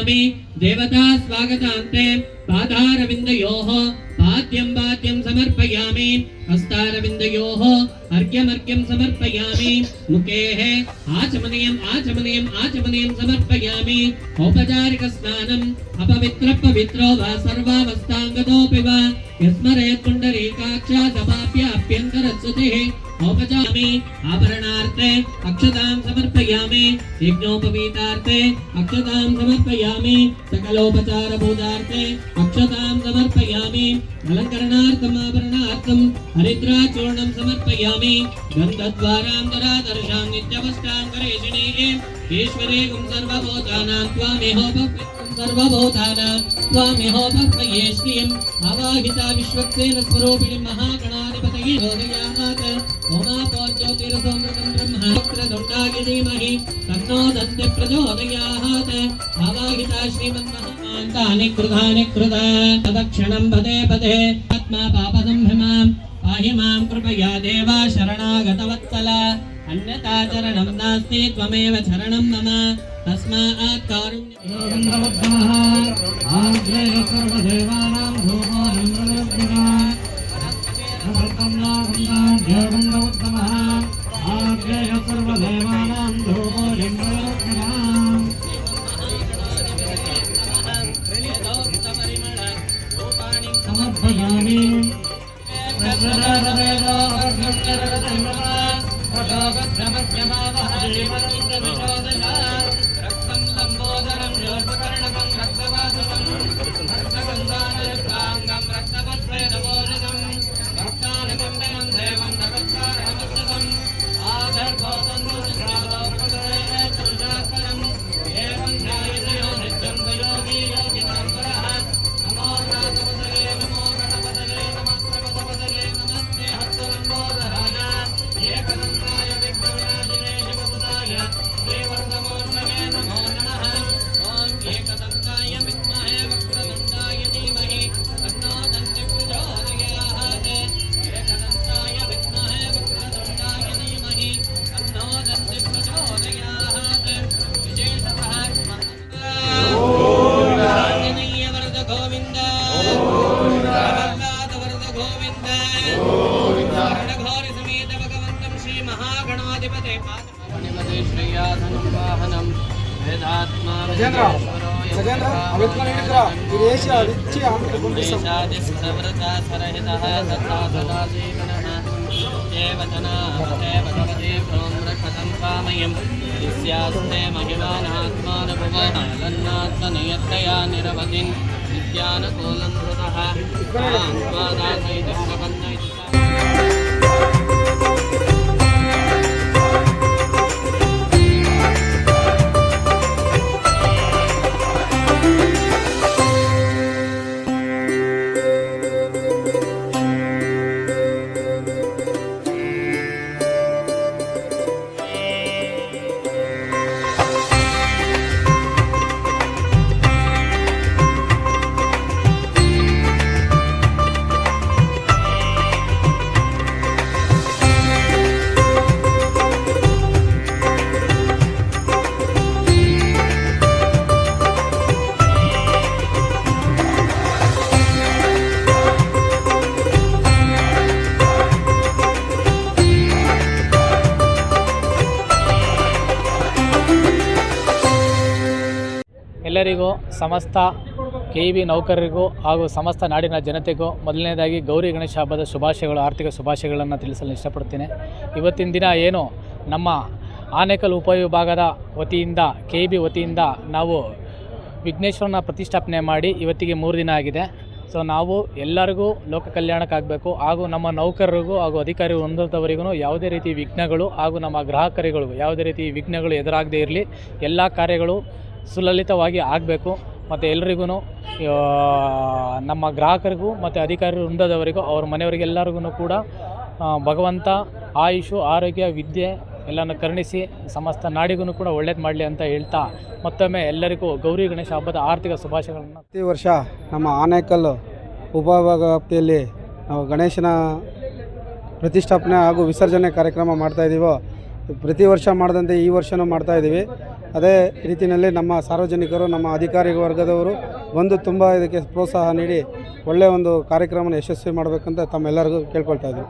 समर्पयामि देवता स्वागतान्ते पादारविन्दयोः पाद्यं समर्पयामि हस्तारविन्दयोः अर्घ्यमर्घ्यं समर्पयामि मुखेः आचमनीयं समर्पयामि औपचारिकस्नानम् अपवित्रो वा सर्वावस्थाङ्गतोऽपि वा यस्मरेत् पुण्डरीकाक्षादपाप्याभ्यन्तरच्युतिः औपचामि आभरणार्थे अक्षतां समर्पयामि यज्ञोपवीतार्थे अक्षतां समर्पयामि सकलोपचारपूजार्थे अक्षतां समर्पयामि अलङ्करणार्थम् आभरणार्थं हरिद्राचूर्णं समर्पयामि गन्धद्वारान्तरादर्शां नित्यवष्टां करेशिणीः ईश्वरेगुं सर्वभूतानां त्वामेहोपक्वये श्रियम् आवाहिता विश्वक्सेन स्वरूपिणीं महागणाधिपतये योगयामात् ओमापोज्योतिरसोमृतं ब्रह्मवक्रतुण्डाय धीमहि तन्नो दन्ते प्रचोदयात् आवाहिता श्रीमन्महान्तानि कृतानि तदक्षणं पदे पदे आत्मा पापसंभ्रमां पाहि मां कृपया देव शरणागतवत्सल अन्यथा चरणं नास्ति त्वमेव शरणं मम तस्मात् कारुण्यः आग्रेय सर्वदेवानां समर्पयामि रक्तं लम्बोदरं योगकर्णकं रक्तवासनं रक्तगन्धानयुक्ताङ्गं रक्तपद्मयनवोजनं रक्तानुकम्बनं देवं जगत्कारहमस्तम् आधर्भोतन्मुद्रालोकदयेतुजात्परम् एवं ध्यायतयो नित्यं योगी योगिनां परः नमो राघवदये नमो गणपतये नमस्त्रपदपदये नमस्ते हस्तलम्बोदराय एकदन्ताय विघ्नविनाशिने शिवसुताय श्रीवरदमोर्नवे नमो नमः ॐ एकदन्ताय विद्महे वक्रतुण्डाय धीमहि तन्नो दन्ति प्रचोदयात् एकदन्ताय विद्महे वक्रतुण्डाय धीमहि तन्नो दन्ति प्रचोदयात् विशेषतः आञ्जनेय वरद गोविन्द प्रह्लाद वरद गोविन्द घोरि समेत भगवन्तं श्री महागणाधिपते पादपनिपते श्रेयाधनं वाहनं वेदात्मा देशादिस्तव्रता सरहितः तथा सदा जीवनः देवतनामते भगवते प्रोम्रक्षतं कामयं यस्यास्ते महिमानात्मानुभवः लन्नात्मनियत्तया निरवधिं नित्यानुकूलं कृतः ಎಲ್ಲರಿಗೂ ಸಮಸ್ತ KEB ನೌಕರರಿಗೂ ಹಾಗೂ ಸಮಸ್ತ ನಾಡಿನ ಜನತೆಗೂ ಮೊದಲನೇದಾಗಿ ಗೌರಿ ಗಣೇಶ ಹಬ್ಬದ ಶುಭಾಶಯಗಳು, ಆರ್ಥಿಕ ಶುಭಾಶಯಗಳನ್ನು ತಿಳಿಸಲು ಇಷ್ಟಪಡ್ತೀನಿ. ಇವತ್ತಿನ ದಿನ ಏನು ನಮ್ಮ ಆನೇಕಲ್ ಉಪವಿಭಾಗದ ವತಿಯಿಂದ KEB ವತಿಯಿಂದ ನಾವು ವಿಘ್ನೇಶ್ವರನ ಪ್ರತಿಷ್ಠಾಪನೆ ಮಾಡಿ ಇವತ್ತಿಗೆ 3 ದಿನ ಆಗಿದೆ. ಸೊ ನಾವು ಎಲ್ಲರಿಗೂ ಲೋಕ ಕಲ್ಯಾಣಕ್ಕಾಗಬೇಕು ಹಾಗೂ ನಮ್ಮ ನೌಕರರಿಗೂ ಹಾಗೂ ಅಧಿಕಾರಿ ವೃಂದದವರಿಗೂ ಯಾವುದೇ ರೀತಿ ವಿಘ್ನಗಳು ಹಾಗೂ ನಮ್ಮ ಗ್ರಾಹಕರಿಗಳಿಗೂ ಯಾವುದೇ ರೀತಿ ವಿಘ್ನಗಳು ಎದುರಾಗದೇ ಇರಲಿ, ಎಲ್ಲ ಕಾರ್ಯಗಳು ಸುಲಲಿತವಾಗಿ ಆಗಬೇಕು. ಮತ್ತು ಎಲ್ರಿಗೂ ನಮ್ಮ ಗ್ರಾಹಕರಿಗೂ ಮತ್ತು ಅಧಿಕಾರಿ ವೃಂದದವರಿಗೂ ಅವ್ರ ಮನೆಯವರಿಗೆಲ್ಲರಿಗೂ ಕೂಡ ಭಗವಂತ ಆಯುಷು ಆರೋಗ್ಯ ವಿದ್ಯೆ ಎಲ್ಲನೂ ಕರುಣಿಸಿ ಸಮಸ್ತ ನಾಡಿಗೂ ಕೂಡ ಒಳ್ಳೇದು ಮಾಡಲಿ ಅಂತ ಹೇಳ್ತಾ ಮತ್ತೊಮ್ಮೆ ಎಲ್ಲರಿಗೂ ಗೌರಿ ಗಣೇಶ ಹಬ್ಬದ ಆರ್ಥಿಕ ಶುಭಾಶಯಗಳನ್ನು. ಪ್ರತಿ ವರ್ಷ ನಮ್ಮ ಆನೇಕಲ್ ಉಪವಿಭಾಗ ವ್ಯಾಪ್ತಿಯಲ್ಲಿ ನಾವು ಗಣೇಶನ ಪ್ರತಿಷ್ಠಾಪನೆ ಹಾಗೂ ವಿಸರ್ಜನೆ ಕಾರ್ಯಕ್ರಮ ಮಾಡ್ತಾಯಿದ್ದೀವೋ ಪ್ರತಿ ವರ್ಷ ಮಾಡಿದಂತೆ ಈ ವರ್ಷವೂ ಮಾಡ್ತಾಯಿದ್ದೀವಿ. ಅದೇ ರೀತಿಯಲ್ಲಿ ನಮ್ಮ ಸಾರ್ವಜನಿಕರು, ನಮ್ಮ ಅಧಿಕಾರಿ ವರ್ಗದವರು ಬಂದು ತುಂಬ ಇದಕ್ಕೆ ಪ್ರೋತ್ಸಾಹ ನೀಡಿ ಒಳ್ಳೆಯ ಒಂದು ಕಾರ್ಯಕ್ರಮನ ಯಶಸ್ವಿ ಮಾಡಬೇಕಂತ ತಮ್ಮೆಲ್ಲರಿಗೂ ಕೇಳ್ಕೊಳ್ತಾ ಇದ್ದೀವಿ.